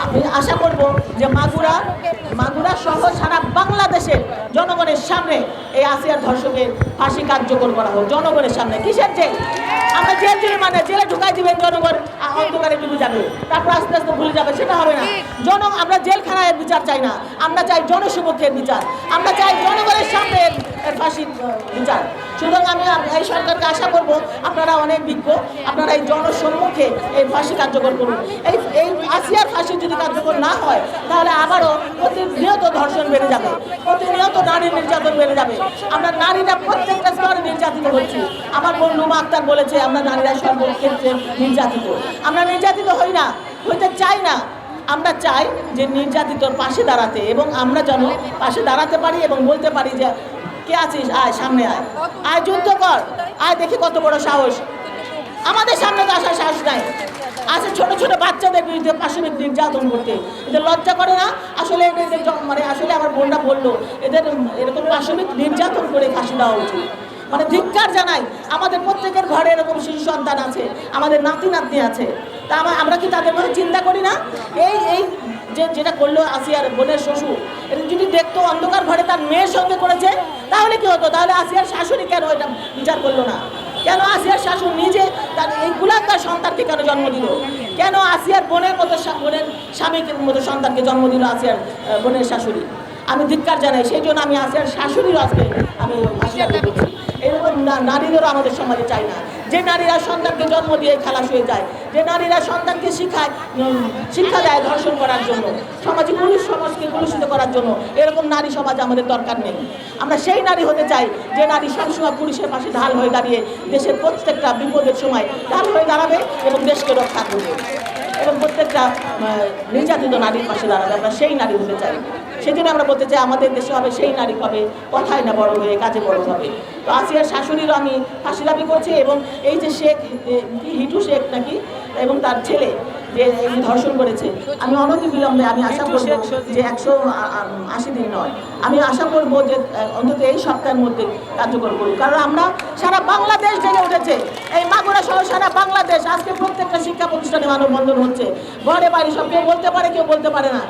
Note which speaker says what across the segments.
Speaker 1: আমি আশা করব যে মাগুরা সহ সারা বাংলাদেশের জনগণের সামনে এই আসিয়ার ধর্ষকের ফাঁসি কার্যকর করা হোক। জনগণের সামনে কিসের জেল? আমরা জেল মানে জেলে ঢুকাই দিবেন, জনগণ অন্ধকারে ডুবে যাবে, তারপর আস্তে আস্তে ভুলে যাবে, সেটা হবে না। আমরা জেলখানায় বিচার চাই না, আমরা চাই জনসমক্ষের বিচার, আমরা চাই জনগণের সামনে এর ফাঁসির বিচার। সুতরাং আমি এই সরকারকে আশা করব, আপনারা অনেক বিজ্ঞ, আপনারা এই জনসম্মুখে এই ফাঁসি কার্যকর করুন। এই আসিয়ার ফাঁসি যদি কার্যকর না হয়, তাহলে আবারও প্রতিনিয়ত ধর্ষণ বেড়ে যাবে, প্রতিনিয়ত নারীর নির্যাতন বেড়ে যাবে। আমরা নারীরা প্রত্যেকটা স্তরে নির্যাতিত হচ্ছি। আমার বোন রুমা আক্তার বলেছে, আমরা নারীরা সর্বক্ষেত্রে নির্যাতিত। আমরা নির্যাতিত হই না, হইতে চাই না। আমরা চাই যে নির্যাতিতর পাশে দাঁড়াতে, এবং আমরা যেন পাশে দাঁড়াতে পারি এবং বলতে পারি যে কে আছিস, আয় সামনে আয়, আয় যুদ্ধ কর, আয় দেখি কত বড় সাহস। আমাদের সামনে তো আসার সাহস নাই, আছে ছোট ছোট বাচ্চাদের বিরুদ্ধে পাশবিক নির্যাতন করতে। এদের লজ্জা করে না? আসলে এদের মানে আসলে আমার বোনরা বললো, এদের এরকম পাশবিক নির্যাতন করে ফাঁসি দেওয়া উচিত। মানে ধিক্কার জানাই, আমাদের প্রত্যেকের ঘরে এরকম শিশু সন্তান আছে, আমাদের নাতি নাতনি আছে, তা আমরা কি তাদের মধ্যে চিন্তা করি না? এই যেটা করলো আসিয়ার বোনের শ্বশুর, এটা যদি দেখতো অন্ধকার ঘরে তার মেয়ের সঙ্গে করেছে, তাহলে কি হতো? তাহলে আসিয়ার শাশুড়ি কেন এটা বিচার করলো না? কেন আসিয়ার শাশুড়ি নিজে তার এইগুলার তার সন্তানকে কেন জন্ম দিল? কেন আসিয়ার বোনের মতো বোনের স্বামীর মতো সন্তানকে জন্ম দিল আসিয়ার বোনের শাশুড়ি? আমি ধিক্কার জানাই। সেই জন্য আমি আসিয়ার শাশুড়ির আজকে আমি করছি। এরকম নারীদেরও আমাদের সমাজে চাই না, যে নারীরা সন্তানকে জন্ম দিয়ে খালাস হয়ে যায়, যে নারীরা সন্তানকে শিক্ষা দেয় ধর্ষণ করার জন্য, সমাজকে কলুষিত করার জন্য। এরকম নারী সমাজ আমাদের দরকার নেই। আমরা সেই নারী হতে চাই যে নারী সবসময় পুলিশের পাশে ঢাল হয়ে দাঁড়িয়ে দেশের প্রত্যেকটা বিপদের সময় ঢাল হয়ে দাঁড়াবে এবং দেশকে রক্ষা করবে, এবং প্রত্যেকটা নির্যাতিত নারীর পাশে দাঁড়াবে। আমরা সেই নারী হতে চাই। সেজন্য আমরা বলতে চাই, আমাদের দেশে হবে সেই নারী হবে, কথায় না বড় হয়ে কাজে বড় হবে। তো আসিয়ার শাশুড়িরও আমি ফাঁসি দাবি করছি, এবং এই যে শেখ হিটু শেখ নাকি, এবং তার ছেলে যে ধর্ষণ করেছে, আমি অনতিবিলম্বে আমি আশা করব যে 180 দিন নয়, আমি আশা করব যে অন্তত এই সপ্তাহের মধ্যে কার্যকর করুক। কারণ আমরা সারা বাংলাদেশ জেগে উঠেছে, এই মাগুরা সহ সারা বাংলাদেশ আজকে প্রত্যেকটা শিক্ষা প্রতিষ্ঠানে মানববন্ধন হচ্ছে, ঘরে বাইরে সব। কেউ বলতে পারে, কেউ বলতে পারে না।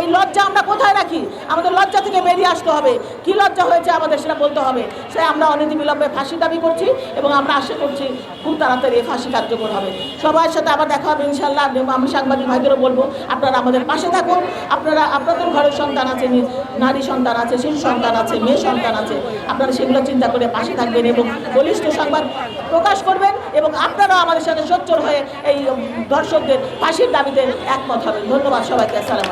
Speaker 1: এই লজ্জা আমরা কোথায় রাখি? আমাদের লজ্জা থেকে বেরিয়ে আসতে হবে। কি লজ্জা হয়েছে আমাদের সেটা বলতে হবে। সে আমরা অনতিবিলম্বে ফাঁসি দাবি করছি, এবং আমরা আশা করছি খুব তাড়াতাড়ি এই ফাঁসি কার্যকর হবে। সবার সাথে আবার দেখা হবে ইনশাল্লাহ। আমি সাংবাদিক ভাইদেরও বলবো, আপনারা আমাদের পাশে থাকুন। আপনাদের ঘরের সন্তান আছে, নারী সন্তান আছে, শিশু সন্তান আছে, মেয়ে সন্তান আছে, আপনারা সেগুলো চিন্তা করে পাশে থাকবেন এবং বলিষ্ঠ সংবাদ প্রকাশ করবেন, এবং আপনারাও আমাদের সাথে সোচ্চার হয়ে এই দর্শকদের ফাঁসির দাবিতে একমত হবেন। ধন্যবাদ সবাইকে। আসসালাম।